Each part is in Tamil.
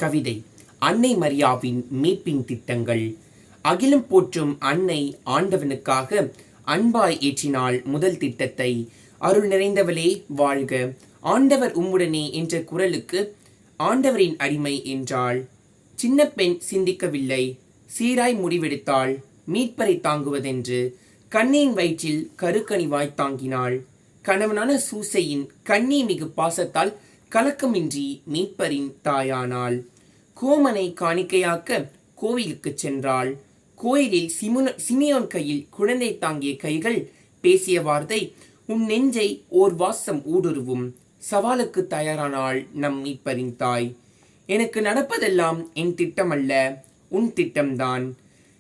கவிதை அன்னை மரியாவின் மீட்பின் திட்டங்கள். அகிலம் போற்றும் அன்னை ஆண்டவனுக்காக அன்பாய் ஏற்றினாள் முதல் திட்டத்தை. அருள் நிறைந்தவளே வாழ்க, ஆண்டவர் உம்முடனே என்ற குரலுக்கு ஆண்டவரின் அடிமை என்றாள். சின்ன பெண் சிந்திக்கவில்லை, சீராய் முடிவெடுத்தாள். மீட்பரை தாங்குவதென்று கண்ணியின் வயிற்றில் கருக்கணிவாய் தாங்கினாள். கணவனான சூசையின் கண்ணி மிகு பாசத்தால் கலக்கமின்றி மீட்பரின் தாயானாள். கோமனை காணிக்கையாக்க கோவிலுக்கு சென்றாள். கோயிலில் சிமியோன் கையில் குழந்தை தாங்கிய கைகள் பேசிய வார்த்தை, உன் நெஞ்சை ஓர் வாசம் ஊடுருவும். சவாலுக்கு தயாரானாள் நம் மீட்பரின் தாய். எனக்கு நடப்பதெல்லாம் என் திட்டமல்ல, உன் திட்டம்தான்.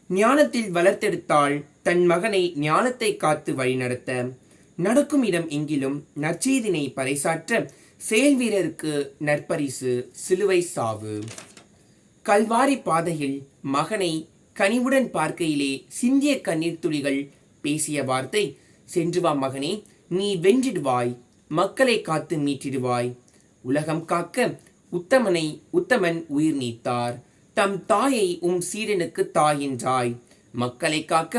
ஞானத்தில் வளர்த்தெடுத்தாள் தன் மகனை ஞானத்தை காத்து வழிநடத்த. நடக்கும் இடம் எங்கிலும் நற்செய்தினை பறைசாற்ற செயல் வீரருக்கு நற்பரிசு சிலுவை சாவு. கல்வாரி பாதையில் மகனை கனிவுடன் பார்க்கையிலே சிந்திய கண்ணீர் துளிகள் பேசிய வார்த்தை, சென்று வா மகனே, நீ வென்றிடுவாய், மக்களை காத்து மீட்டிடுவாய். உலகம் காக்க உத்தமன் உயிர் நீத்தார். தம் தாயை சீரனுக்கு தாய் என்றாய். மக்களை காக்க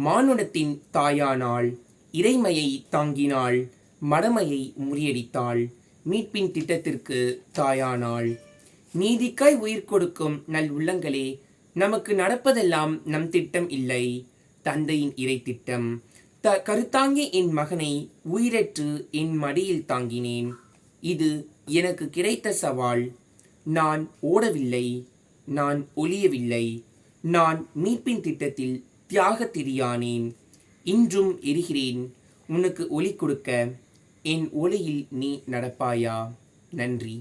மானுடத்தின் தாயானாள். இறைமையை தாங்கினாள், மடமையை முறியடித்தாள். மீட்பின் திட்டத்திற்கு தாயானாள். நீதிக்காய் உயிர் கொடுக்கும் நல் உள்ளங்களே, நமக்கு நடப்பதெல்லாம் நம் திட்டம் இல்லை, தந்தையின் இறை திட்டம். கருத்தாங்கி என் மகனை உயிரற்று என் மடியில் தாங்கினேன். இது எனக்கு கிடைத்த சவால். நான் ஓடவில்லை, நான் ஒளியவில்லை. நான் மீட்பின் திட்டத்தில் தியாக திரியானேன். இன்றும் எரிகிறேன் உனக்கு ஒளி கொடுக்க. என் ஒளியில் நீ நடப்பாயா? நன்றி.